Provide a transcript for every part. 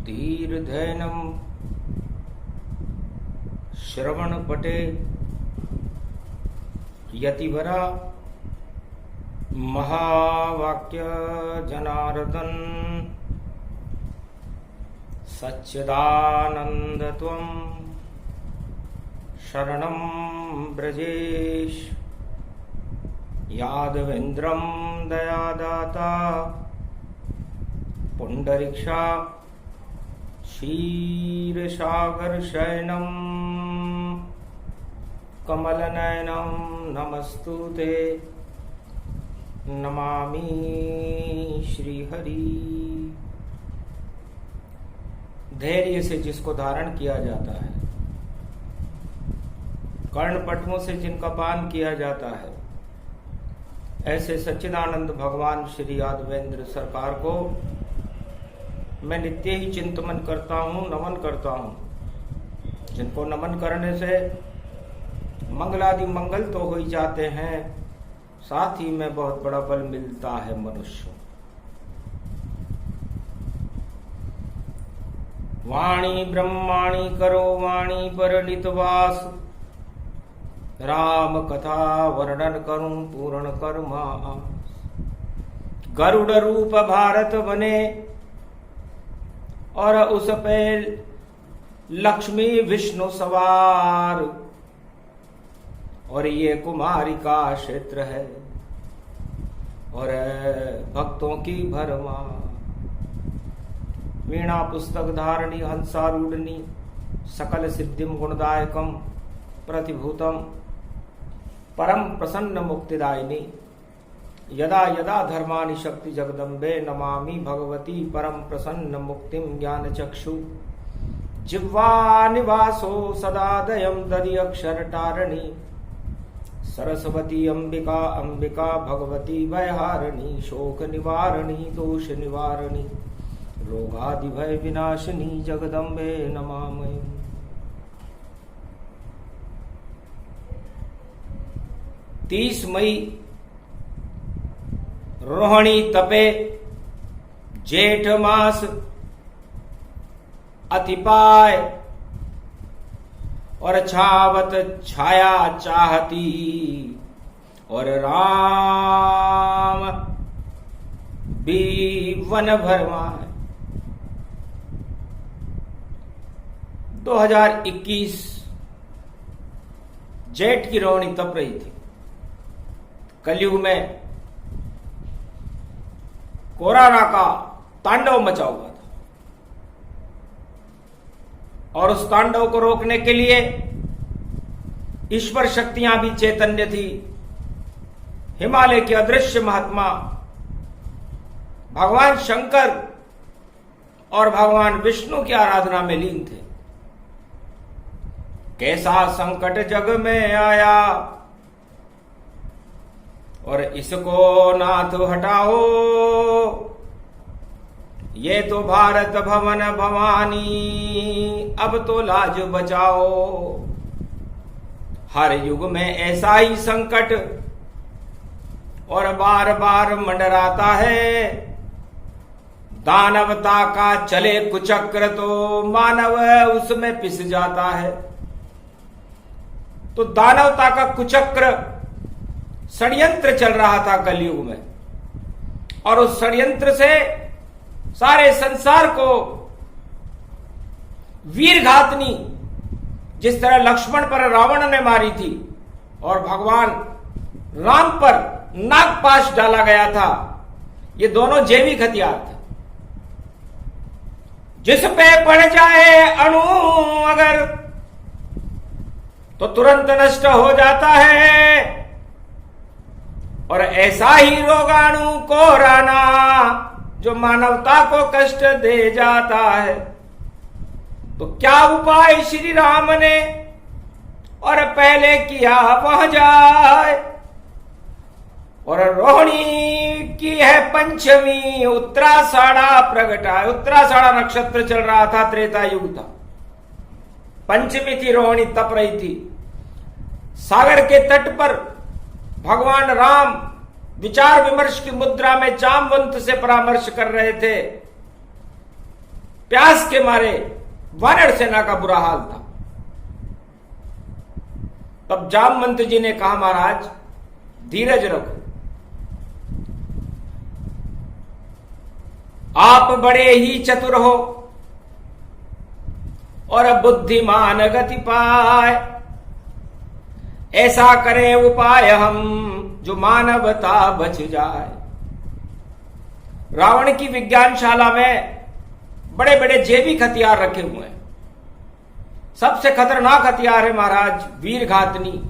धीर्धैनं श्रवणपटे यतिवरा महावाक्य जनार्दन सच्चिदानंद त्वं शरणं ब्रजेश यादवेन्द्रं दयादाता पुंडरीक्षा क्षीरसागर शयनं कमलनयनं नमस्तुते नमामि श्रीहरि। धैर्य से जिसको धारण किया जाता है, कर्णपटमों से जिनका पान किया जाता है, ऐसे सच्चिदानंद भगवान श्री यादवेंद्र सरकार को मैं नित्य ही चिंतन करता हूँ, नमन करता हूँ। जिनको नमन करने से मंगलादि मंगल तो हो ही जाते हैं, साथ ही में बहुत बड़ा बल मिलता है मनुष्य। वाणी ब्रह्माणी करो वाणी पर नितवास, राम कथा वर्णन करूं पूर्ण कर्मा। गरुड़ रूप भारत बने और उस पे लक्ष्मी विष्णु सवार, और ये कुमारी का क्षेत्र है और भक्तों की भरमार। वीणा पुस्तक धारणी हंसारूढ़नी सकल सिद्धिम गुणदायकम प्रतिभूतम परम प्रसन्न मुक्तिदायिनी। यदा यदा धर्मानि शक्ति जगदम्बे नमामि भगवती परम प्रसन्न मुक्तिम ज्ञान चक्षु। जिह्वा निवासो सदा दयम दधि अक्षर टारणी। सरस्वती अंबिका अंबिका भगवती भयहारिणी। शोक निवारणी दोष निवारणी रोगादि भय विनाशिनी जगदम्बे नमामि। 30 मई रोहिणी तपे जेठ मास अतिपाय, और छावत छाया चाहती और राम भी वन भरमाए। 2021 जेठ की रोहिणी तप रही थी। कलयुग में कोरोना का तांडव मचा हुआ था, और उस तांडव को रोकने के लिए ईश्वर शक्तियां भी चैतन्य थी। हिमालय के अदृश्य महात्मा भगवान शंकर और भगवान विष्णु की आराधना में लीन थे। कैसा संकट जग में आया और इसको नाथ हटाओ। ये तो भारत भवन भवानी, अब तो लाज बचाओ। हर युग में ऐसा ही संकट और बार बार मंडराता है। दानवता का चले कुचक्र तो मानव उसमें पिस जाता है। तो दानवता का कुचक्र षड्यंत्र चल रहा था कलयुग में, और उस षड्यंत्र से सारे संसार को वीरघातनी, जिस तरह लक्ष्मण पर रावण ने मारी थी और भगवान राम पर नागपाश डाला गया था, ये दोनों जैविक हथियार थे। जिस पे पड़ जाए अणु अगर तो तुरंत नष्ट हो जाता है, और ऐसा ही रोगाणु कोरोना जो मानवता को कष्ट दे जाता है। तो क्या उपाय श्री राम ने और पहले किया वह जाए। और रोहिणी की है पंचमी, उत्तराषाढ़ा प्रगटा। उत्तराषाढ़ा नक्षत्र चल रहा था, त्रेता युग था। पंचमी थी, रोहिणी तप रही थी। सागर के तट पर भगवान राम विचार विमर्श की मुद्रा में जामवंत से परामर्श कर रहे थे। प्यास के मारे वानर सेना का बुरा हाल था। तब जामवंत जी ने कहा, महाराज धीरज रखो, आप बड़े ही चतुर हो और बुद्धिमान गति पाए, ऐसा करें उपाय हम जो मानवता बच जाए। रावण की विज्ञानशाला में बड़े बड़े जैविक हथियार रखे हुए हैं। सबसे खतरनाक हथियार है महाराज वीरघातनी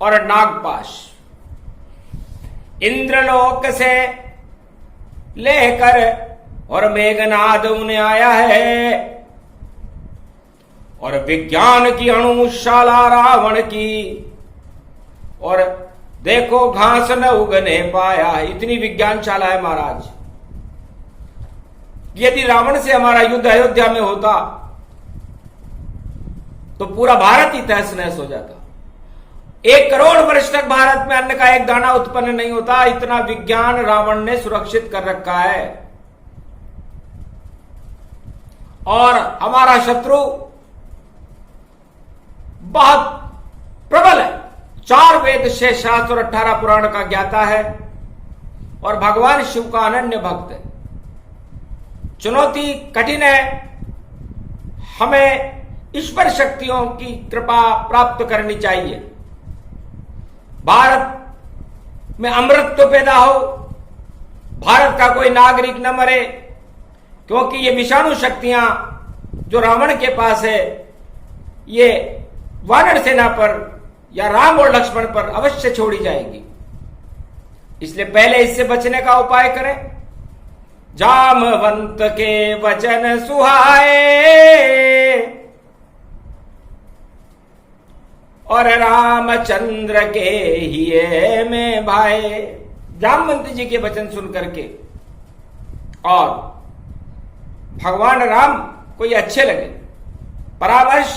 और नागपाश। इंद्रलोक से लेकर और मेघनाद उन्हें आया है, और विज्ञान की अणुशाला रावण की, और देखो घास न उगने पाया। इतनी विज्ञानशाला है महाराज। यदि रावण से हमारा युद्ध अयोध्या में होता तो पूरा भारत ही तहस नहस हो जाता। 1 करोड़ वर्ष तक भारत में अन्न का एक दाना उत्पन्न नहीं होता। इतना विज्ञान रावण ने सुरक्षित कर रखा है। और हमारा शत्रु बहुत प्रबल है। 4 वेद 6 शास्त्र और 18 पुराण का ज्ञाता है, और भगवान शिव का अनन्य भक्त है। चुनौती कठिन है। हमें ईश्वर शक्तियों की कृपा प्राप्त करनी चाहिए। भारत में अमृत तो पैदा हो, भारत का कोई नागरिक न मरे, क्योंकि ये विषाणु शक्तियां जो रावण के पास है, ये वानर सेना पर या राम और लक्ष्मण पर अवश्य छोड़ी जाएगी। इसलिए पहले इससे बचने का उपाय करें। जामवंत के वचन सुहाए और रामचंद्र के हिये में भाए। जामवंत जी के वचन सुन करके और भगवान राम को ये अच्छे लगे। परामर्श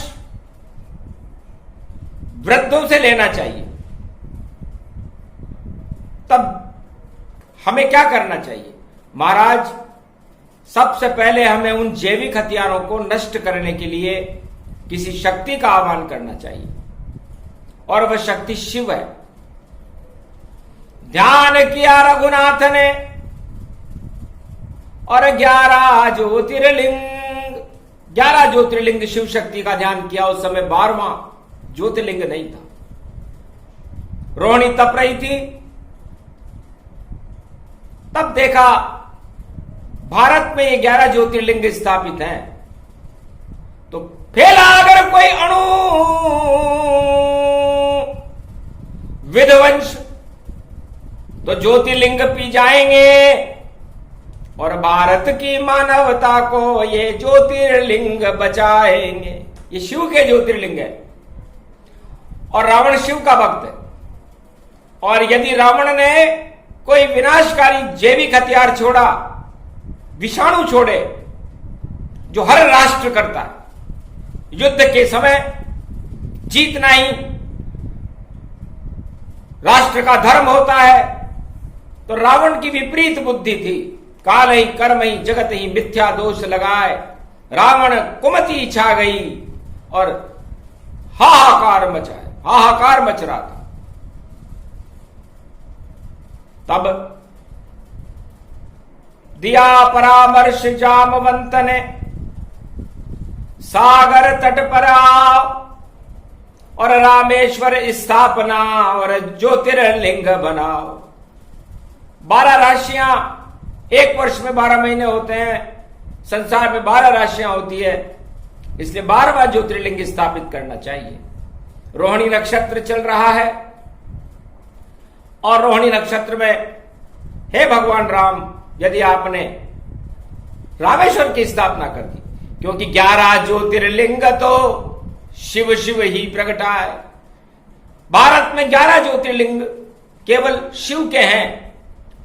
वृद्धों से लेना चाहिए। तब हमें क्या करना चाहिए महाराज? सबसे पहले हमें उन जैविक हथियारों को नष्ट करने के लिए किसी शक्ति का आह्वान करना चाहिए, और वह शक्ति शिव है। ध्यान किया रघुनाथ ने और 11 ज्योतिर्लिंग 11 ज्योतिर्लिंग शिव शक्ति का ध्यान किया। उस समय 12वां ज्योतिर्लिंग नहीं था। रोहिणी तप रही थी। तब देखा भारत में ये 11 ज्योतिर्लिंग स्थापित हैं, तो फैला अगर कोई अणु विध्वंस तो ज्योतिर्लिंग पी जाएंगे, और भारत की मानवता को ये ज्योतिर्लिंग बचाएंगे। ये शिव के ज्योतिर्लिंग है, और रावण शिव का भक्त है। और यदि रावण ने कोई विनाशकारी जैविक हथियार छोड़ा, विषाणु छोड़े, जो हर राष्ट्र करता है, युद्ध के समय जीतना ही राष्ट्र का धर्म होता है, तो रावण की विपरीत बुद्धि थी। काल ही कर्म ही जगत ही मिथ्या दोष लगाए, रावण कुमति छा गई और हाहाकार मचाए। हाहाकार मच रहा था। तब दिया परामर्श जामवंत ने, सागर तट पर आओ और रामेश्वर स्थापना और ज्योतिर्लिंग बनाओ। 12 राशियां, एक वर्ष में 12 महीने होते हैं, संसार में 12 राशियां होती है, इसलिए 12वां ज्योतिर्लिंग स्थापित करना चाहिए। रोहिणी नक्षत्र चल रहा है, और रोहिणी नक्षत्र में हे भगवान राम, यदि आपने रामेश्वर की स्थापना कर दी, क्योंकि 11 ज्योतिर्लिंग तो शिव शिव ही प्रगटा है। भारत में 11 ज्योतिर्लिंग केवल शिव के हैं,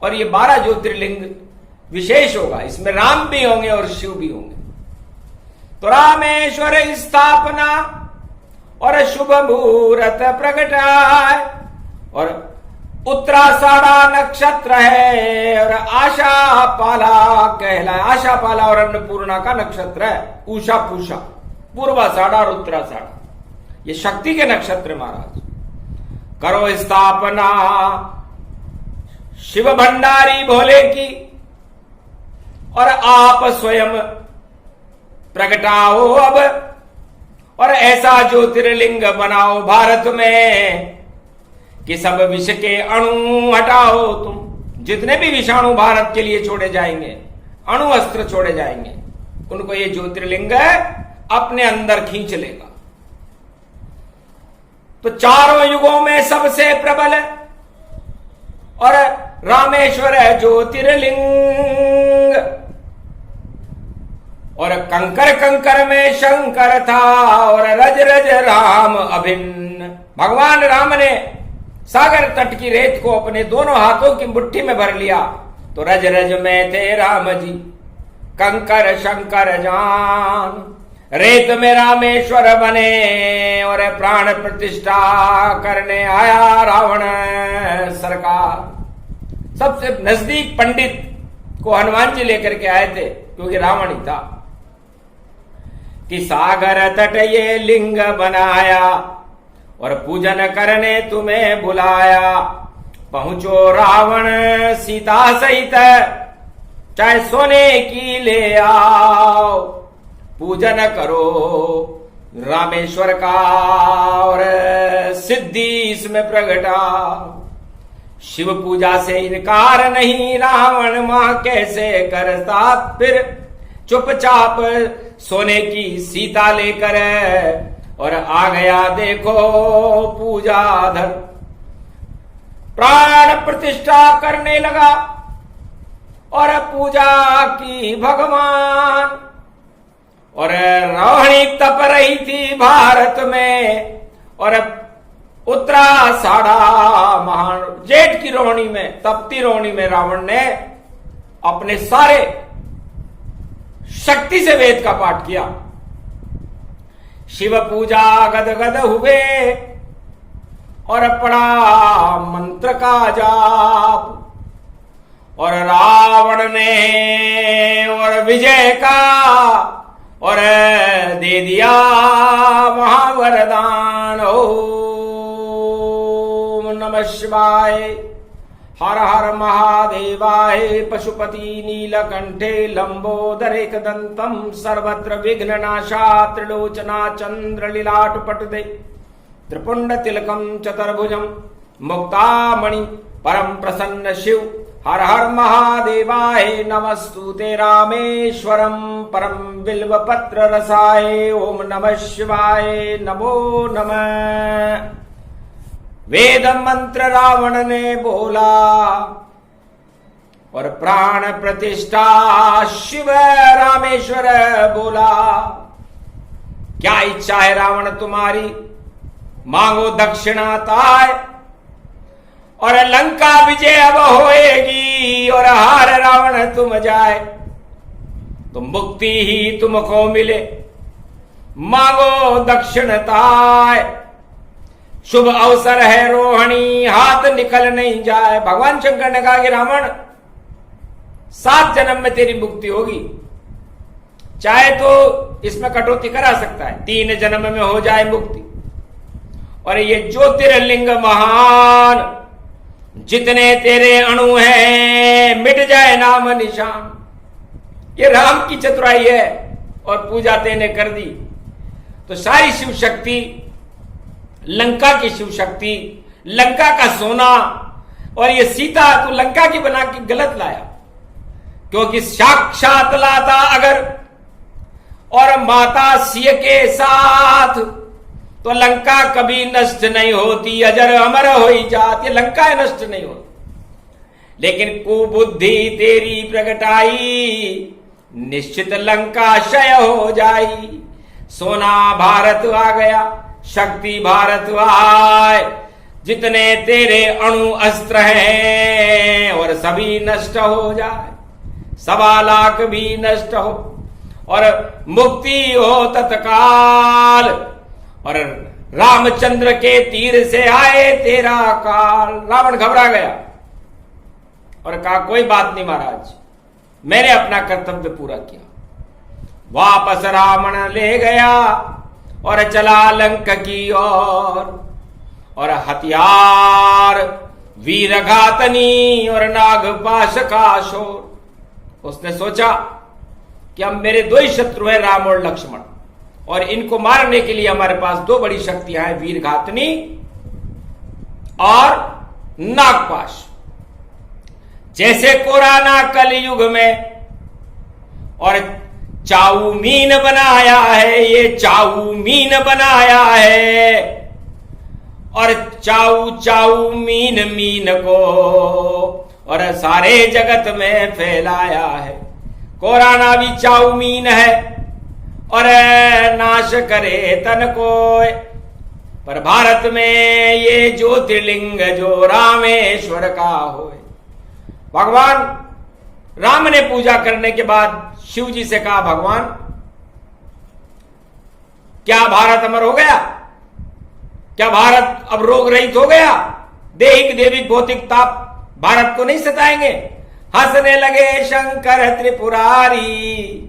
और ये 12 ज्योतिर्लिंग विशेष होगा। इसमें राम भी होंगे और शिव भी होंगे। तो रामेश्वर स्थापना और शुभ मुहूर्त प्रगटाए, और उत्तराषाढ़ा नक्षत्र है और आशा पाला कहलाए। आशा पाला और अन्नपूर्णा का नक्षत्र है। उषा पूषा, पूर्वाषाढ़ा और उत्तराषाढ़ा, ये शक्ति के नक्षत्र महाराज। करो स्थापना शिव भंडारी भोले की और आप स्वयं प्रगटाओ अब, और ऐसा ज्योतिर्लिंग बनाओ भारत में कि सब विष के अणु हटाओ तुम। जितने भी विषाणु भारत के लिए छोड़े जाएंगे, अणु अस्त्र छोड़े जाएंगे, उनको ये ज्योतिर्लिंग अपने अंदर खींच लेगा। तो चारों युगों में सबसे प्रबल और रामेश्वर है ज्योतिर्लिंग, और कंकर कंकर में शंकर था और रज रज राम अभिन्न। भगवान राम ने सागर तट की रेत को अपने दोनों हाथों की मुट्ठी में भर लिया, तो रज रज में थे राम जी, कंकर शंकर जान। रेत में रामेश्वर बने और प्राण प्रतिष्ठा करने आया रावण सरकार। सबसे नजदीक पंडित को हनुमान जी लेकर के आए थे, क्योंकि रावण ही था। कि सागर तट ये लिंग बनाया और पूजन करने तुम्हें बुलाया। पहुंचो रावण सीता सहित, चाहे सोने की ले आओ, पूजन करो रामेश्वर का और सिद्धि इसमें प्रगटा। शिव पूजा से इनकार नहीं रावण मां कैसे करता, फिर चुपचाप सोने की सीता लेकर और आ गया देखो पूजाधर। प्राण प्रतिष्ठा करने लगा और पूजा की भगवान। और रोहिणी तप रही थी भारत में, और उत्तराषाढ़ा महान जेठ की रोहिणी में, तपती रोहिणी में रावण ने अपने सारे शक्ति से वेद का पाठ किया। शिव पूजा गदगद हुए और पड़ा मंत्र का जाप, और रावण ने और विजय का और दे दिया महावरदान। ओम नमः शिवाय, हर हर महादेवाय। पशुपति नीलकंठे लंबोदरेक दंतम सर्वत्र विघ्ननाशा त्रिलोचना चंद्रलीलाट पटुदे त्रिपुंड तिलकम चतुर्भुजम मुक्तामणि परम प्रसन्न शिव। हर हर महादेवाय नमस्तुते रामेश्वरम परम बिल्व पत्र रसाय। ओम नमः शिवाय, नमो नमः। वेद मंत्र रावण ने बोला और प्राण प्रतिष्ठा शिव रामेश्वर बोला। क्या इच्छा है रावण तुम्हारी, मांगो दक्षिणाताय, और लंका विजय अब होएगी और हार रावण तुम जाए तो मुक्ति ही तुमको मिले। मांगो दक्षिणताय, शुभ अवसर है रोहिणी, हाथ निकल नहीं जाए। भगवान शंकर ने कहा कि रावण 7 जन्म में तेरी मुक्ति होगी, चाहे तो इसमें कटौती करा सकता है, 3 जन्म में हो जाए मुक्ति। और ये ज्योतिर्लिंग महान, जितने तेरे अणु हैं मिट जाए नाम निशान। ये राम की चतुराई है। और पूजा तेने कर दी तो सारी शिव शक्ति, लंका की शिव शक्ति, लंका का सोना, और ये सीता तो लंका की बना के गलत लाया, क्योंकि साक्षात लाता अगर और माता सिय के साथ तो लंका कभी नष्ट नहीं होती, अजर अमर हो ही जाती। लंका नष्ट नहीं होती, लेकिन कुबुद्धि तेरी प्रगटाई, निश्चित लंका क्षय हो जाई। सोना भारत आ गया, शक्ति भारत आए, जितने तेरे अणु अस्त्र हैं और सभी नष्ट हो जाए, 1.25 लाख भी नष्ट हो और मुक्ति हो तत्काल। और रामचंद्र के तीर से आए तेरा काल। रावण घबरा गया और कहा कोई बात नहीं महाराज, मैंने अपना कर्तव्य पूरा किया। वापस रावण ले गया और चला लंक की ओर, और हथियार वीर घातनी और नागपाश का शोर। उसने सोचा कि अब मेरे दो ही शत्रु हैं, राम और लक्ष्मण, और इनको मारने के लिए हमारे पास दो बड़ी शक्तियां हैं, वीर घातनी और नागपाश। जैसे कोराना कलयुग में, और चाउमीन बनाया है, ये चाउमीन बनाया है, और चाऊ चाऊ मीन मीन को और सारे जगत में फैलाया है। कोराना भी चाउमीन है और नाश करे तन को, पर भारत में ये ज्योतिर्लिंग जो रामेश्वर का होए। भगवान राम ने पूजा करने के बाद शिव जी से कहा, भगवान क्या भारत अमर हो गया? क्या भारत अब रोग रहित हो गया? देहिक देविक भौतिक ताप भारत को नहीं सताएंगे? हंसने लगे शंकर त्रिपुरारी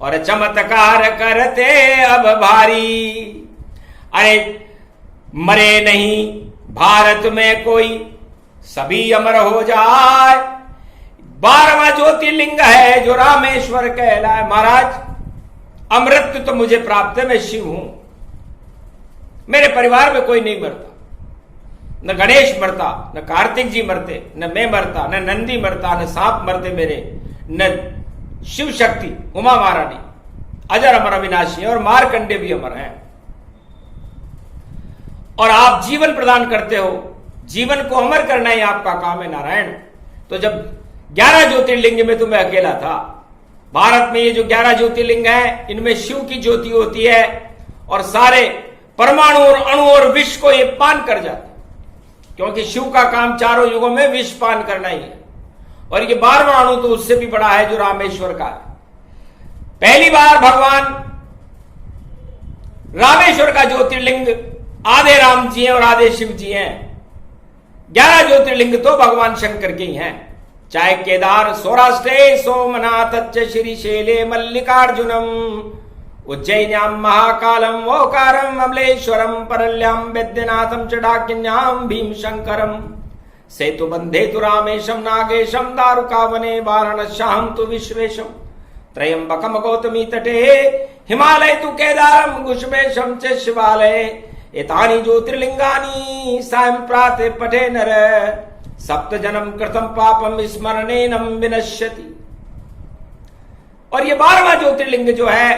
और चमत्कार करते अब भारी। अरे मरे नहीं भारत में कोई, सभी अमर हो जाए। 12वां ज्योतिर्लिंग है जो रामेश्वर कहलाए। महाराज अमृत तो मुझे प्राप्त है, मैं शिव हूं। मेरे परिवार में कोई नहीं मरता, न गणेश मरता, न कार्तिक जी मरते, न मैं मरता, न नंदी मरता, न सांप मरते मेरे, न शिव शक्ति उमा महारानी अजर अमर अविनाशी है, और मारकंडे भी अमर हैं। और आप जीवन प्रदान करते हो, जीवन को अमर करना ही आपका काम है नारायण। तो जब 11 ज्योतिर्लिंग में तो मैं अकेला था। भारत में ये जो 11 ज्योतिर्लिंग है, इनमें शिव की ज्योति होती है, और सारे परमाणु और अणु और विष को ये पान कर जाते, क्योंकि शिव का काम चारों युगों में विष पान करना ही है। और ये 12वां अणु तो उससे भी बड़ा है जो रामेश्वर का है। पहली बार भगवान रामेश्वर का ज्योतिर्लिंग आधे राम जी हैं और आधे शिव जी हैं। 11 ज्योतिर्लिंग तो भगवान शंकर के ही हैं, चाहे केदार सौराष्ट्रे सोमनाथ श्रीशैले मल्लिकार्जुनम, उज्जैन्याम महाकालम ओकारम अमलेश्वरम, परल्याम वैद्यनाथम च डाकिन्याम भीम शंकरम, सेतु बंधे तु रामेशम नागेशम, दारुकावने वाराणस्याम तु विश्वेशम, त्रयंबकम गौतमी तटे, हिमालय तु केदारम गुष्मेशम च शिवालय, एतानि ज्योतिर्लिंगानि सायं प्राते पठे नर, सप्त जन्म कृतम पापम स्मरणेनम विनश्यति। और ये 12वां ज्योतिर्लिंग जो है,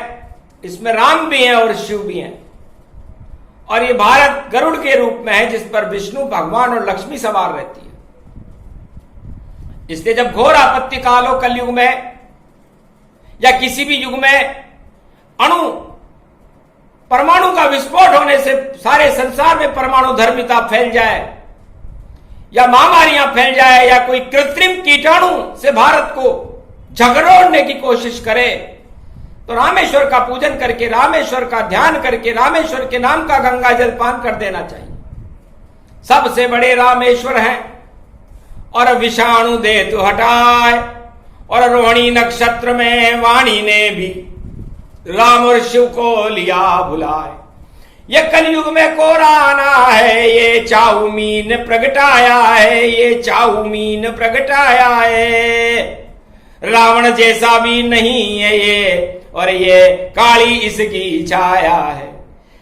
इसमें राम भी हैं और शिव भी हैं। और ये भारत गरुड़ के रूप में है, जिस पर विष्णु भगवान और लक्ष्मी सवार रहती है। इसलिए जब घोर आपत्ति काल हो कलयुग में, या किसी भी युग में अणु परमाणु का विस्फोट होने से सारे संसार में परमाणु धर्मिता फैल जाए, या महामारियां फैल जाए, या कोई कृत्रिम कीटाणु से भारत को झगड़ोड़ने की कोशिश करे, तो रामेश्वर का पूजन करके, रामेश्वर का ध्यान करके, रामेश्वर के नाम का गंगा जल पान कर देना चाहिए। सबसे बड़े रामेश्वर हैं। और विषाणु देतु हटाए, और रोहिणी नक्षत्र में वाणी ने भी राम और शिव को लिया बुलाए। ये कलयुग में कोराना है, ये चाउमीन प्रगटाया है, ये चाउमीन प्रगटाया है। रावण जैसा भी नहीं है ये, और ये काली इसकी छाया है।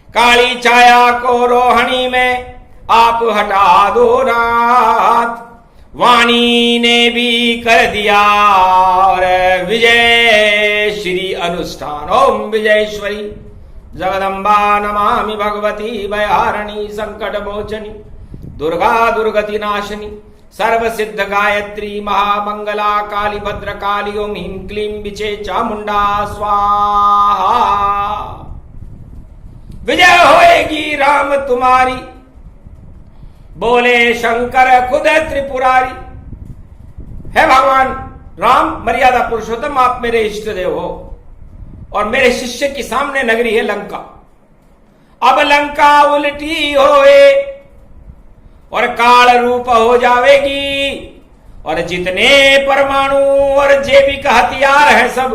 काली छाया को रोहिणी में आप हटा दो नाथ, वाणी ने भी कर दिया और विजय श्री अनुष्ठान। ओम विजयेश्वरी जगदम्बा नमामि भगवती भयहारिणी संकट मोचनी, दुर्गा दुर्गति नाशिनी, सर्व सिद्ध गायत्री महामंगला काली भद्र काली, ओम ह्रीं क्लीं विचे चामुंडा स्वाहा। विजय होएगी राम तुम्हारी, बोले शंकर खुद त्रिपुरारी। है भगवान राम मर्यादा पुरुषोत्तम, आप मेरे इष्ट देव हो, और मेरे शिष्य के सामने नगरी है लंका। अब लंका उल्टी होए और काल रूप हो जावेगी, और जितने परमाणु और जैविक हथियार है सब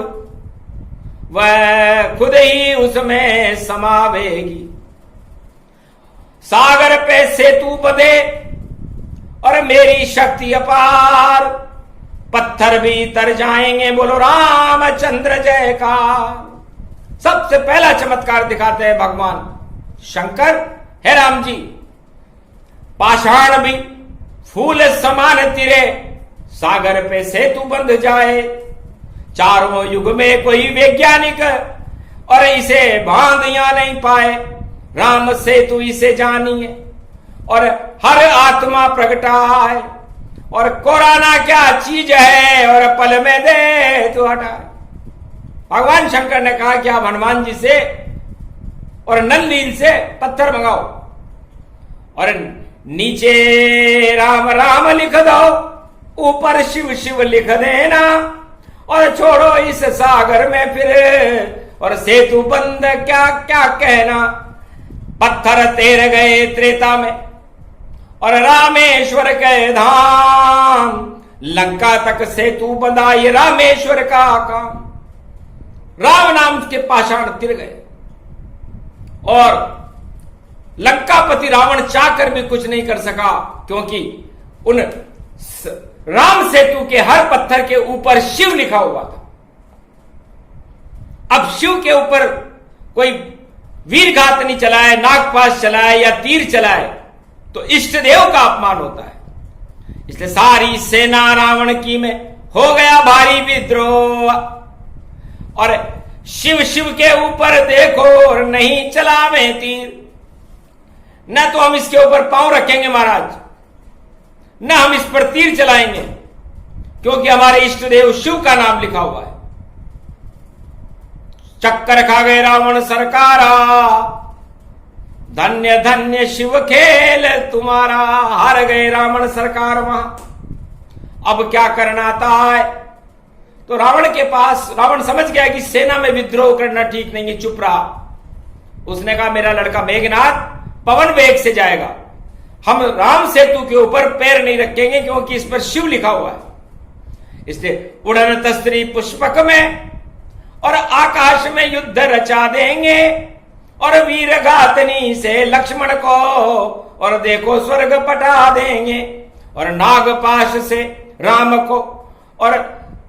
वह खुद ही उसमें समावेगी। सागर पे सेतु बंधे और मेरी शक्ति अपार, पत्थर भी तर जाएंगे, बोलो रामचंद्र जय का। सबसे पहला चमत्कार दिखाते हैं भगवान शंकर, है राम जी। पाषाण भी फूल समान तिरे, सागर पे सेतु बंध जाए। चारों युग में कोई वैज्ञानिक और इसे बांध या नहीं पाए, राम सेतु इसे जानिए और हर आत्मा प्रगटाए। और कोरोना क्या चीज है और पल में दे तो हटाए। भगवान शंकर ने कहा कि आप हनुमान जी से और नल नील से पत्थर मंगाओ और नीचे राम राम लिख दो, ऊपर शिव शिव लिख देना, और छोड़ो इस सागर में फिर और सेतु बंद क्या क्या कहना। पत्थर तैर गए त्रेता में और रामेश्वर के धाम, लंका तक सेतु बंधा, ये रामेश्वर का काम। राम नाम के पाषाण तिर गए और लंकापति रावण चाहकर भी कुछ नहीं कर सका, क्योंकि उन राम सेतु के हर पत्थर के ऊपर शिव लिखा हुआ था। अब शिव के ऊपर कोई वीरघात नहीं चलाए, नागपाश चलाए या तीर चलाए तो इष्ट देव का अपमान होता है। इसलिए सारी सेना रावण की में हो गया भारी विद्रोह, और शिव शिव के ऊपर देखो और नहीं चलावे तीर। न तो हम इसके ऊपर पांव रखेंगे महाराज, न हम इस पर तीर चलाएंगे, क्योंकि हमारे इष्ट देव शिव का नाम लिखा हुआ है। चक्कर खा गए रावण सरकारा, धन्य धन्य शिव खेल तुम्हारा। हार गए रावण सरकार वहां। अब क्या करना था? तो रावण के पास, रावण समझ गया कि सेना में विद्रोह करना ठीक नहीं है, चुप रहा। उसने कहा मेरा लड़का मेघनाथ पवन वेग से जाएगा, हम राम सेतु के ऊपर पैर नहीं रखेंगे क्योंकि इस पर शिव लिखा हुआ है। इसलिए उड़न तस्त्री पुष्पक में और आकाश में युद्ध रचा देंगे, और वीरघातनी से लक्ष्मण को और देखो स्वर्ग पटा देंगे, और नागपाश से राम को और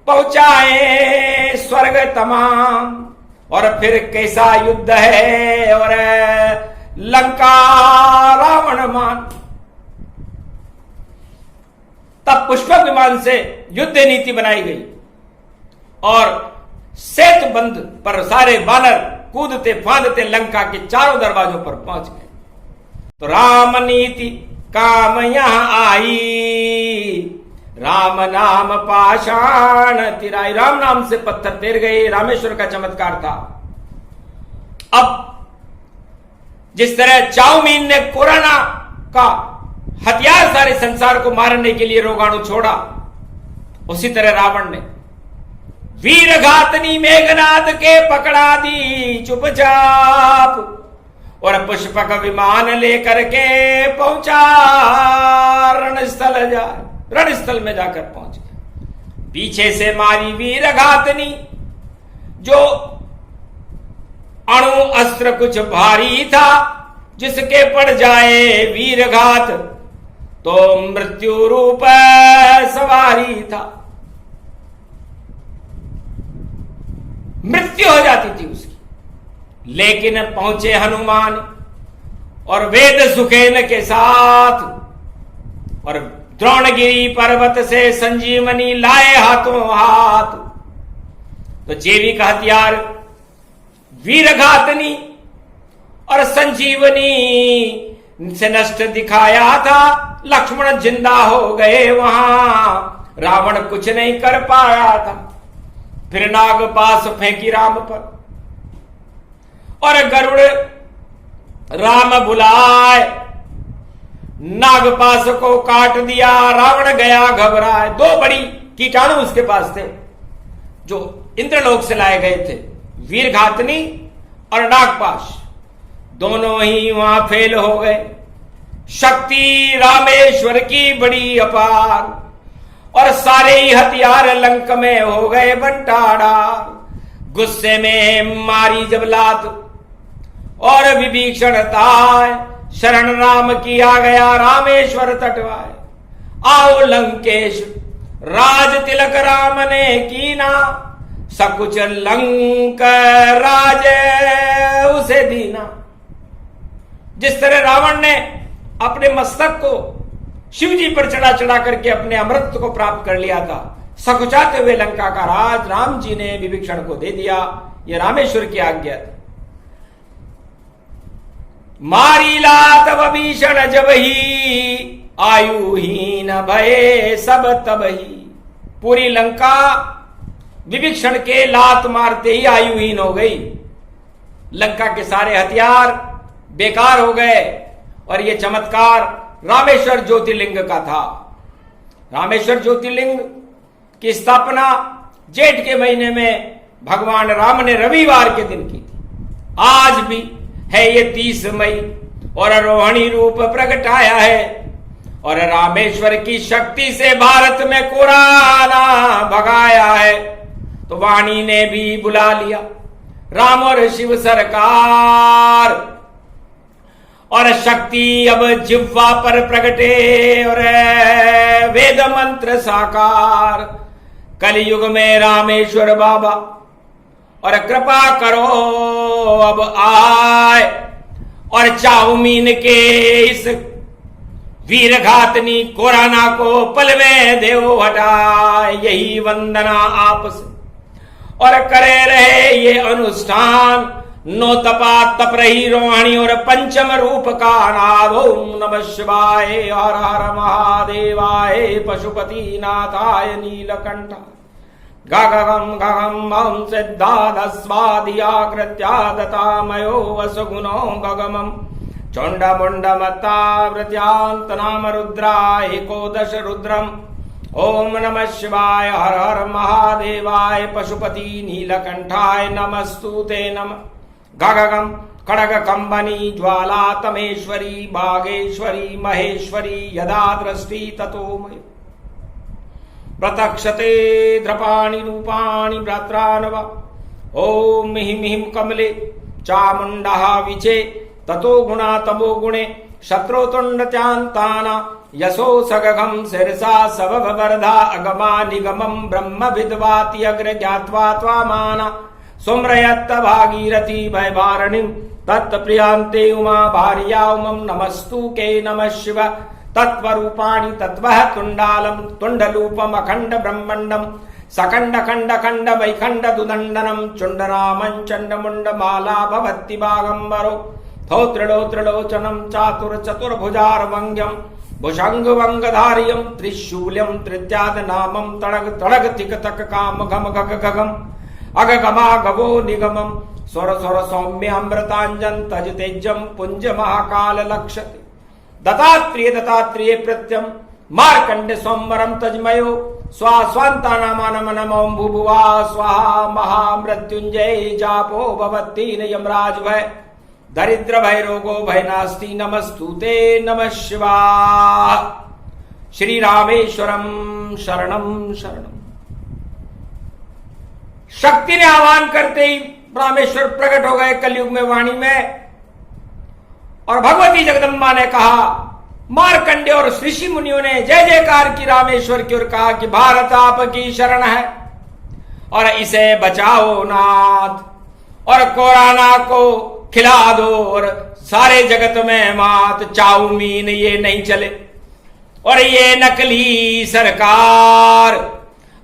पहुंचाए स्वर्ग तमाम। और फिर कैसा युद्ध है और लंका रावण मान। तब पुष्पक विमान से युद्ध नीति बनाई गई और सेतु बंध पर सारे वानर कूदते फांदते लंका के चारों दरवाजों पर पहुंच गए। तो राम नीति काम यहां आई, राम नाम पाषाण तिराई। राम नाम से पत्थर तैर गए, रामेश्वर का चमत्कार था। अब जिस तरह चाउमीन ने कोरोना का हथियार सारे संसार को मारने के लिए रोगाणु छोड़ा, उसी तरह रावण ने वीरघातनी मेघनाद के पकड़ा दी चुपचाप, और पुष्पक विमान लेकर के पहुंचा रणस्थल में जाकर पहुंच गया। पीछे से मारी वीरघातनी, जो अणु अस्त्र कुछ भारी था, जिसके पड़ जाए वीरघात तो मृत्यु रूप सवारी था, मृत्यु हो जाती थी उसकी। लेकिन पहुंचे हनुमान और वेद सुखेन के साथ, और द्रोणगिरी पर्वत से संजीवनी लाए हाथों हाथ। तो जैविक हथियार वीरघातनी और संजीवनी से नष्ट दिखाया था, लक्ष्मण जिंदा हो गए वहां, रावण कुछ नहीं कर पाया था। फिर नागपाश फेंकी राम पर, और गरुड़ राम बुलाए, नागपाश को काट दिया, रावण गया घबराए। दो बड़ी कीटाणु उसके पास थे जो इंद्रलोक से लाए गए थे, वीरघातनी और नागपाश। दोनों ही वहां फेल हो गए। शक्ति रामेश्वर की बड़ी अपार और सारे ही हथियार लंक में हो गए बंटाड़ा। गुस्से में मारी जब लात और विभीषण ताय, शरण राम की आ गया रामेश्वर तटवाए। आओ लंकेश राज तिलक राम ने कीना, सकुच लंक राज उसे दीना। जिस तरह रावण ने अपने मस्तक को शिव जी पर चढ़ा चढ़ा करके अपने अमृत को प्राप्त कर लिया था, सकुचाते हुए लंका का राज राम जी ने विभीषण को दे दिया। यह रामेश्वर की आज्ञा थी। मारी लात विभीषण जब ही, आयुहीन भये सब तब ही। पूरी लंका विभीषण के लात मारते ही आयुहीन हो गई। लंका के सारे हथियार बेकार हो गए और यह चमत्कार रामेश्वर ज्योतिर्लिंग का था। रामेश्वर ज्योतिर्लिंग की स्थापना जेठ के महीने में भगवान राम ने रविवार के दिन की थी। आज भी है ये 30 मई और रोहिणी रूप प्रगटाया है और रामेश्वर की शक्ति से भारत में कोरोना भगाया है। तो वाणी ने भी बुला लिया राम और शिव सरकार और शक्ति अब जिह्वा पर प्रगटे और वेद मंत्र साकार। कलयुग में रामेश्वर बाबा और कृपा करो अब आए और चाउमीन के इस वीर घातनी कोरोना को पल में देव हटाए। यही वंदना आपसे और करे रहे ये अनुष्ठान। नो तपा तप रही रोहिणी और पंचम रूप का नाद। ओम नमः शिवाय, हर हर महादेवाय, पशुपति नाथाय नीलकंठ। गगम गगम मम सिद्धादस्वादियाकृत्या दतामयो वसुगुणो गगमम् चोंड मुंड मत्तावृत्यांत नाम रुद्राय एकोदश रुद्रम। ओम नमः शिवाय, हर हर महादेवाय, पशुपति नीलकंठाय नमस्तुते नमः। गगगम खड़ग कंबनी ज्वाला तमेश्वरी बागेश्वरी महेश्वरी यदा दृष्टि ततो मय प्रतक्षते द्रपाणि रूपाणि भ्रात्रानव। ओम मिहिं मिहिं कमले चामुंडः विचे ततो गुणा तमो गुणे शत्रुतुंडत्यांताना यशो सगघम शिरसा सववर्धा अगमा निगमं ब्रह्म विद्वाति अग्र ज्ञात्वा त्वामाना सुम्रयत्त भागीरथी भयभारणिं तत्प्रियांते उमा भार्या उमं नमस्तु के नमः शिव। तत्वरूपाणि तत्वः तुंडालम तुंडलूपम अखंड ब्रह्मंडम सकंड खंड खंड वैखंड दुदंडनम चुंडरामं चंडमुंड माला भवति बागंबरो थोत्रिलोत्रिलोचनम चातुर चतुर्भुजार्वंग्यम भुजंग वंगधार्यम त्रिशूल्यम त्रित्याद नामम तड़ग तड़ग तिक तक काम घम घग घगम अगगमा गवो निगमम स्वर स्वर सौम्य अमृतांजन तज तेजम पुंज महाकाल लक्षते। दत्तात्रेय दत्तात्रेय प्रत्यम मार्कंड सोमवरम तजमयो स्वा स्वांता नामानम नमो भुभुवा स्वाहा महामृत्युंजय जापो भवत्तीन यमराज भय दरिद्र भय रोगो भय नास्ति नमस्तुते नमः शिवाय। श्री रामेश्वरम शरणम शरणम। शक्ति ने आह्वान करते ही रामेश्वर प्रकट हो गए कलयुग में वाणी में और भगवती जगदम्बा ने कहा। मार्कंडे और ऋषि मुनियों ने जय जयकार की रामेश्वर की और कहा कि भारत आपकी शरण है और इसे बचाओ नाथ और कोरोना को खिला दो और सारे जगत में मात। चाउमीन ये नहीं चले और ये नकली सरकार,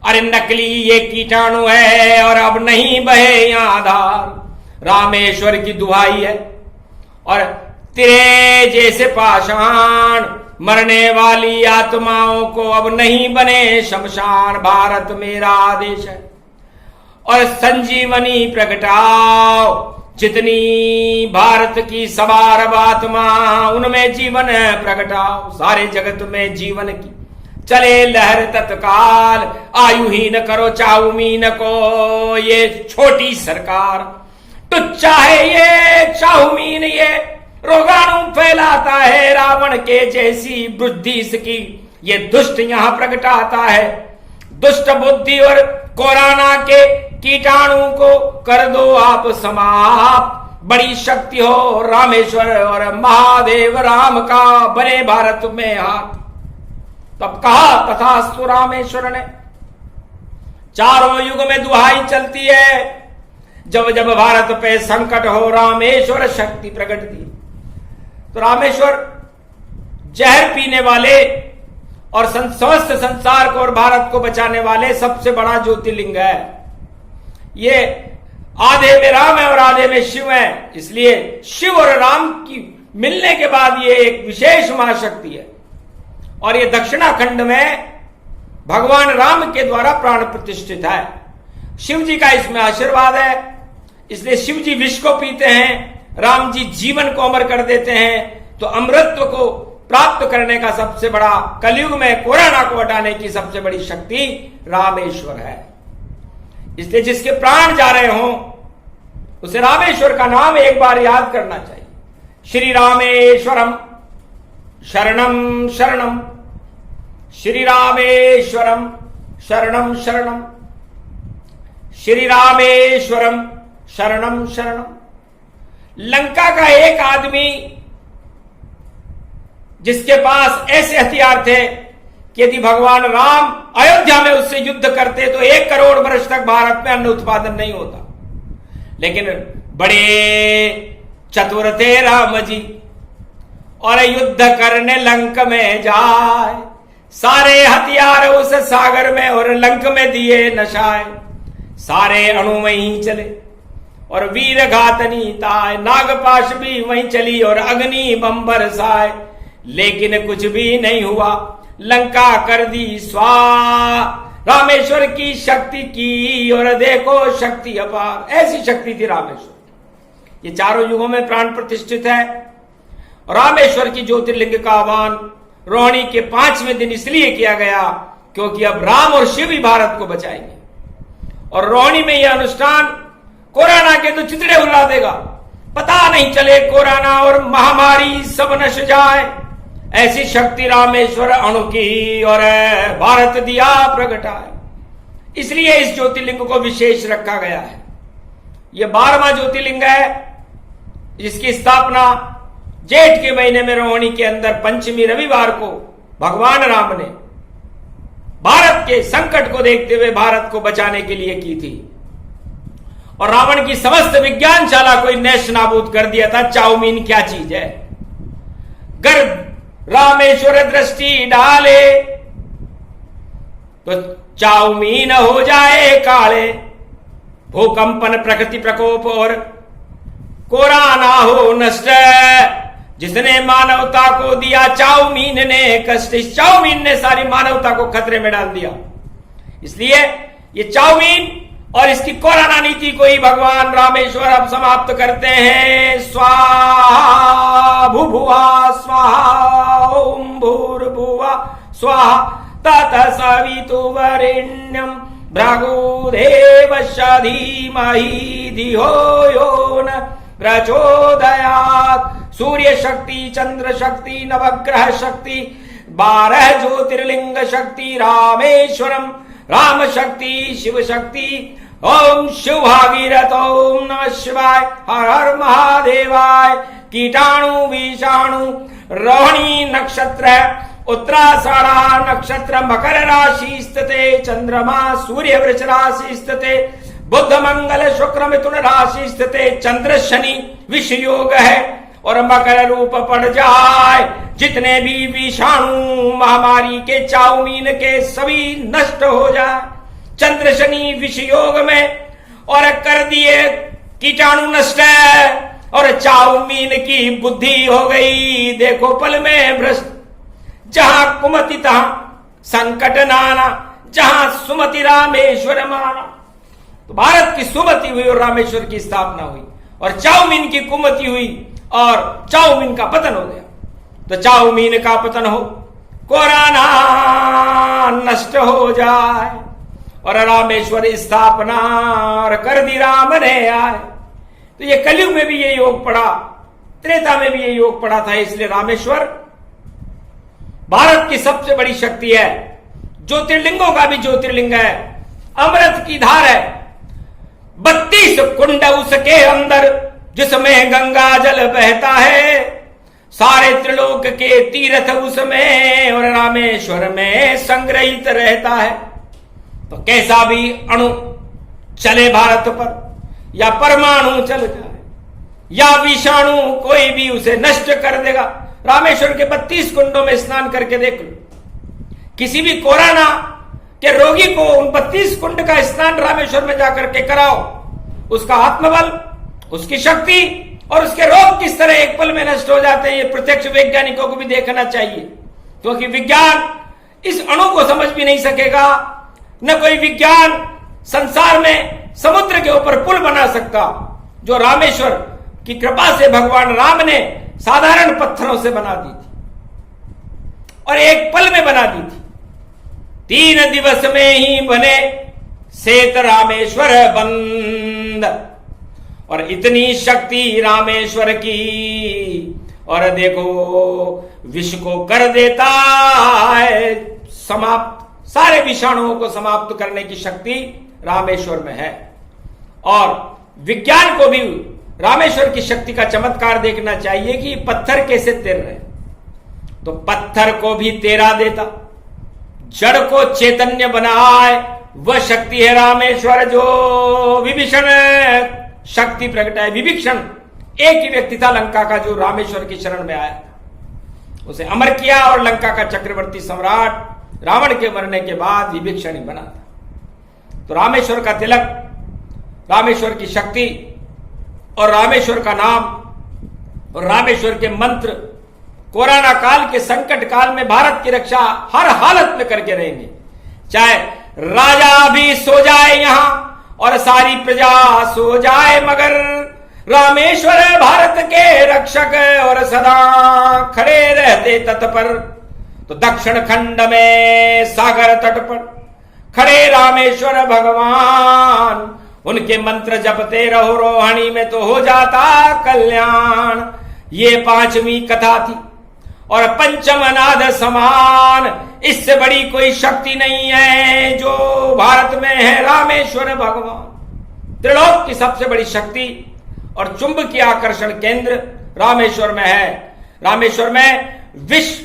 अरे नकली ये कीटाणु है और अब नहीं बहे यहां धार। रामेश्वर की दुहाई है और तेरे जैसे पाषाण मरने वाली आत्माओं को अब नहीं बने शमशान। भारत मेरा आदेश है और संजीवनी प्रगटाओ। जितनी भारत की सवार आत्मा उनमें जीवन प्रगटाओ। सारे जगत में जीवन की चले लहर तत्काल। आयुहीन करो चाउमीन को ये छोटी सरकार। टुच्चा है ये चाउमीन, ये रोगाणु फैलाता है रावण के जैसी बुद्धि इसकी, ये दुष्ट यहां प्रगटाता है। दुष्ट बुद्धि और कोरोना के कीटाणु को कर दो आप समाप्त। बड़ी शक्ति हो रामेश्वर और महादेव राम का बने भारत में हाथ। तब कहा तथास्तु रामेश्वर ने। चारों युग में दुहाई चलती है, जब जब भारत पे संकट हो रामेश्वर शक्ति प्रकट दी। तो रामेश्वर जहर पीने वाले और समस्त संसार को और भारत को बचाने वाले सबसे बड़ा ज्योतिर्लिंग है। ये आधे में राम है और आधे में शिव है, इसलिए शिव और राम की मिलने के बाद ये एक विशेष महाशक्ति है। और ये दक्षिणाखंड में भगवान राम के द्वारा प्राण प्रतिष्ठित है। शिव जी का इसमें आशीर्वाद है, इसलिए शिव जी विष को पीते हैं, राम जी जीवन को अमर कर देते हैं। तो अमृतत्व को प्राप्त करने का सबसे बड़ा, कलयुग में कोरोना को हटाने की सबसे बड़ी शक्ति रामेश्वर है। इसलिए जिसके प्राण जा रहे हों उसे रामेश्वर का नाम एक बार याद करना चाहिए। श्री रामेश्वरम शरणम शरणम, श्री रामेश्वरम शरणम शरणम, श्री रामेश्वरम शरणम शरणम। लंका का एक आदमी जिसके पास ऐसे हथियार थे कि यदि भगवान राम अयोध्या में उससे युद्ध करते तो 1 करोड़ वर्ष तक भारत में अन्न उत्पादन नहीं होता। लेकिन बड़े चतुर थे राम जी, और युद्ध करने लंक में जाए, सारे हथियार उस सागर में और लंक में दिए नशाए। सारे अणु में ही चले और वीर घातनी ताय, नागपाश भी वहीं चली और अग्नि बम बरसाए, लेकिन कुछ भी नहीं हुआ, लंका कर दी स्वाहा। रामेश्वर की शक्ति की और देखो शक्ति अपार, ऐसी शक्ति थी रामेश्वर। ये चारों युगों में प्राण प्रतिष्ठित है। रामेश्वर की ज्योतिर्लिंग का आह्वान रोहिणी के 5वें दिन इसलिए किया गया क्योंकि अब राम और शिव ही भारत को बचाएंगे। और रोहिणी में यह अनुष्ठान कोरोना के तो चितड़े उड़ा देगा, पता नहीं चले कोरोना और महामारी सब नश जाए। ऐसी शक्ति रामेश्वर अणु की और भारत दिया प्रगटाए, इसलिए इस ज्योतिर्लिंग को विशेष रखा गया है। यह 12वां ज्योतिर्लिंग है जिसकी स्थापना जेठ के महीने में रोहिणी के अंदर पंचमी रविवार को भगवान राम ने भारत के संकट को देखते हुए भारत को बचाने के लिए की थी। और रावण की समस्त विज्ञानशाला को नैश नाबूद कर दिया था। चाउमीन क्या चीज है? गर्भ रामेश्वर दृष्टि डाले तो चाउमीन हो जाए काले, भूकंपन प्रकृति प्रकोप और कोरोना हो नष्ट। जिसने मानवता को दिया चाउमीन ने कष्ट, इस चाउमीन ने सारी मानवता को खतरे में डाल दिया। इसलिए ये चाउमीन और इसकी कोरोना नीति को ही भगवान रामेश्वर अब समाप्त करते हैं। स्वाहा भूभुवा स्वाहा ओम भूर्भुवा स्वाहा तत्सवितुर्वरेण्यं भृगु देवस्य धीमहि धियो यो न प्रचोदयात्। सूर्य शक्ति, चंद्र शक्ति, नवग्रह शक्ति, 12 ज्योतिर्लिंग शक्ति, रामेश्वरम राम शक्ति, शिव शक्ति। ओम शिव भागीरथ, ओम नमः शिवाय, हर हर महादेवाय। कीटाणु विषाणु रोहिणी नक्षत्र, उत्तराषाढ़ नक्षत्र, मकर राशि स्थिते, चंद्रमा सूर्य वृष राशि स्थिते, बुध मंगल शुक्र मिथुन राशि स्थिते, चंद्र शनि विष योग है और मकर रूप पड़ जाए। जितने भी विषाणु महामारी के चाउमीन के सभी नष्ट हो जाए। चंद्र शनि विष योग में और कर दिए कीटाणु नष्ट और चाउमीन की बुद्धि हो गई देखो पल में भ्रष्ट। जहां कुमति तहां संकट नाना, जहां सुमति रामेश्वर माना। तो भारत की सुमति हुई और रामेश्वर की स्थापना हुई और चाउमीन की कुमति हुई और चाउमीन का पतन हो गया। तो चाउमीन का पतन हो, कोरोना नष्ट हो जाए और रामेश्वर स्थापना कर दी राम ने आए। तो ये कलयुग में भी ये योग पड़ा, त्रेता में भी ये योग पड़ा था। इसलिए रामेश्वर भारत की सबसे बड़ी शक्ति है, ज्योतिर्लिंगों का भी ज्योतिर्लिंग है, अमृत की धार है। 32 कुंड उसके अंदर जिसमें गंगा जल बहता है, सारे त्रिलोक के तीर्थ उसमें और रामेश्वर में संग्रहित रहता है। तो कैसा भी अणु चले भारत पर, या परमाणु चल जाए या विषाणु, कोई भी उसे नष्ट कर देगा। रामेश्वर के 32 कुंडों में स्नान करके देख लो, किसी भी कोरोना के रोगी को उन 32 कुंड का स्नान रामेश्वर में जाकर के कराओ, उसका आत्मबल, उसकी शक्ति और उसके रोग किस तरह एक पल में नष्ट हो जाते हैं। ये प्रत्यक्ष वैज्ञानिकों को भी देखना चाहिए, क्योंकि विज्ञान इस अणु को समझ भी नहीं सकेगा, न कोई विज्ञान संसार में समुद्र के ऊपर पुल बना सकता, जो रामेश्वर की कृपा से भगवान राम ने साधारण पत्थरों से बना दी थी और एक पल में बना दी थी। 3 दिवस में ही बने सेत रामेश्वर बंद। और इतनी शक्ति रामेश्वर की, और देखो विष को कर देता है समाप्त, सारे विषाणुओं को समाप्त करने की शक्ति रामेश्वर में है। और विज्ञान को भी रामेश्वर की शक्ति का चमत्कार देखना चाहिए कि पत्थर कैसे तैर रहे। तो पत्थर को भी तैरा देता, जड़ को चैतन्य बनाए, वह शक्ति है रामेश्वर, जो विभीषण शक्ति प्रकट है। विभीषण एक ही व्यक्ति था लंका का जो रामेश्वर की शरण में आया, उसे अमर किया और लंका का चक्रवर्ती सम्राट रावण के मरने के बाद विभीषण ही बना था। तो रामेश्वर का तिलक, रामेश्वर की शक्ति और रामेश्वर का नाम और रामेश्वर के मंत्र कोरोना काल के संकट काल में भारत की रक्षा हर हालत में करके रहेंगे। चाहे राजा भी सो जाए यहां और सारी प्रजा सो जाए, मगर रामेश्वर भारत के रक्षक और सदा खड़े रहते तट पर। तो दक्षिण खंड में सागर तट पर खड़े रामेश्वर भगवान, उनके मंत्र जपते रहो, रोहानी में तो हो जाता कल्याण। ये 5वीं कथा थी और पंचम अनाद समान, इससे बड़ी कोई शक्ति नहीं है जो भारत में है रामेश्वर भगवान। त्रिलोक की सबसे बड़ी शक्ति और चुंबकीय आकर्षण केंद्र रामेश्वर में है। रामेश्वर में विश्व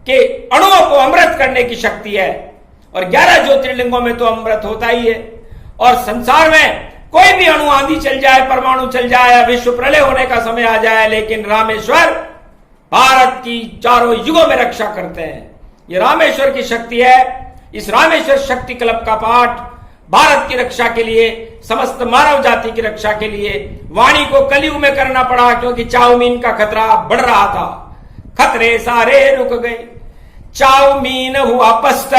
के अणुओं को अमृत करने की शक्ति है और 11 ज्योतिर्लिंगों में तो अमृत होता ही है। और संसार में कोई भी अणु आंधी चल जाए, परमाणु चल जाए, विश्व प्रलय होने का समय आ जाए, लेकिन रामेश्वर भारत की चारों युगों में रक्षा करते हैं। ये रामेश्वर की शक्ति है। इस रामेश्वर शक्ति क्लब का पाठ भारत की रक्षा के लिए, समस्त मानव जाति की रक्षा के लिए वाणी को कलयुग में करना पड़ा, क्योंकि चाउमीन का खतरा बढ़ रहा था। खतरे सारे रुक गए, चाउमीन हुआ पस्त।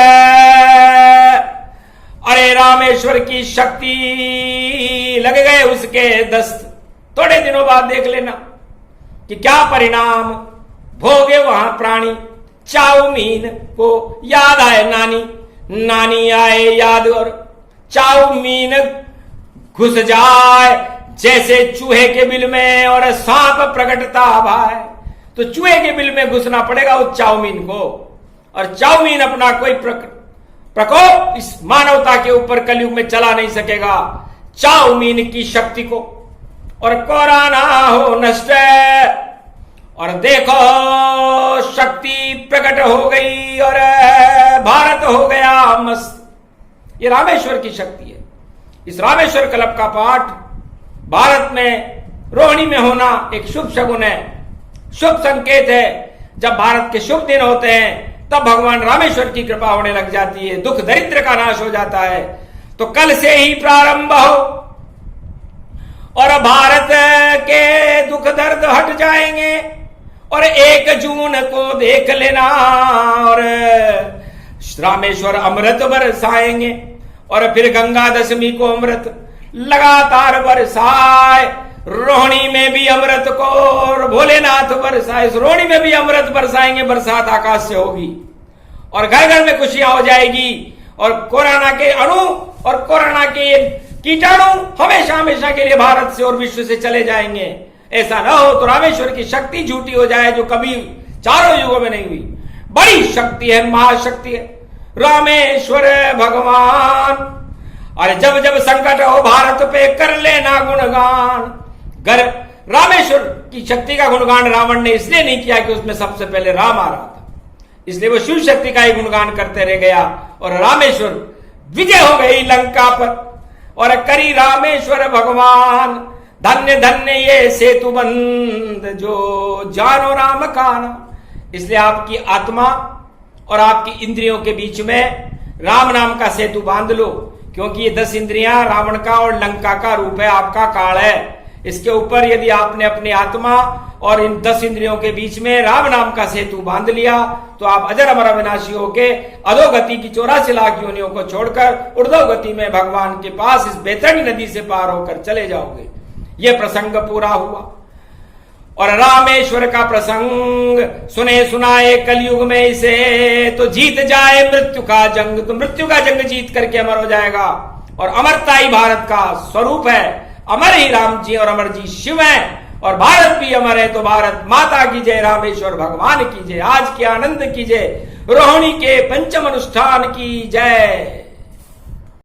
अरे रामेश्वर की शक्ति लग गए उसके दस्त। थोड़े दिनों बाद देख लेना कि क्या परिणाम भोगे वहां प्राणी। चाउमीन को याद आए नानी, नानी आए याद और चाउमीन घुस जाए जैसे चूहे के बिल में और सांप प्रकटता भाई। तो चूहे के बिल में घुसना पड़ेगा उस चाउमीन को, और चाउमीन अपना कोई प्रकोप इस मानवता के ऊपर कलयुग में चला नहीं सकेगा। चाउमीन की शक्ति को और कोरोना हो नष्ट, और देखो शक्ति प्रकट हो गई और भारत हो गया मस्त। ये रामेश्वर की शक्ति है। इस रामेश्वर क्लब का पाठ भारत में रोहिणी में होना एक शुभ शगुन है, शुभ संकेत है। जब भारत के शुभ दिन होते हैं तब भगवान रामेश्वर की कृपा होने लग जाती है, दुख दरिद्र का नाश हो जाता है। तो कल से ही प्रारंभ हो और भारत के दुख दर्द हट जाएंगे और 1 जून को देख लेना और रामेश्वर अमृत बरसाएंगे और फिर गंगा दशमी को अमृत लगातार बरसाए। रोहिणी में भी अमृत को और भोलेनाथ बरसाए, रोहिणी में भी अमृत बरसाएंगे, बरसात आकाश से होगी और घर घर में खुशियां हो जाएगी। और कोरोना के अणु और कोरोना के कीटाणु हमेशा हमेशा के लिए भारत से और विश्व से चले जाएंगे। ऐसा ना हो तो रामेश्वर की शक्ति झूठी हो जाए, जो कभी चारों युगों में नहीं हुई। बड़ी शक्ति है, महाशक्ति है रामेश्वर भगवान। और जब जब संकट हो भारत पे कर लेना गुणगान। रामेश्वर की शक्ति का गुणगान रावण ने इसलिए नहीं किया कि उसमें सबसे पहले राम आ रहा था, इसलिए वो शिव शक्ति का ही गुणगान करते रह गया और रामेश्वर विजय हो गई लंका पर। और करी रामेश्वर भगवान, धन्य धन्य ये सेतु बंद जो जानो राम का नाम। इसलिए आपकी आत्मा और आपकी इंद्रियों के बीच में राम नाम का सेतु बांध लो, क्योंकि ये 10 इंद्रियां रावण का और लंका का रूप है, आपका काल है। इसके ऊपर यदि आपने अपनी आत्मा और इन 10 इंद्रियों के बीच में राम नाम का सेतु बांध लिया तो आप अजर अमर अविनाशी होके अधोगति की 84 लाख योनियों को छोड़कर ऊर्ध्वगति में भगवान के पास इस बैतरणी नदी से पार होकर चले जाओगे। ये प्रसंग पूरा हुआ। और रामेश्वर का प्रसंग सुने सुनाए कलयुग में इसे, तो जीत जाए मृत्यु का जंग। तो मृत्यु का जंग जीत करके अमर हो जाएगा। और अमरता ही भारत का स्वरूप है। अमर ही राम जी और अमर जी शिव हैं, और भारत भी अमर है। तो भारत माता की जय, रामेश्वर भगवान की जय, आज के आनंद की जय, रोहिणी के पंचम अनुष्ठान की जय।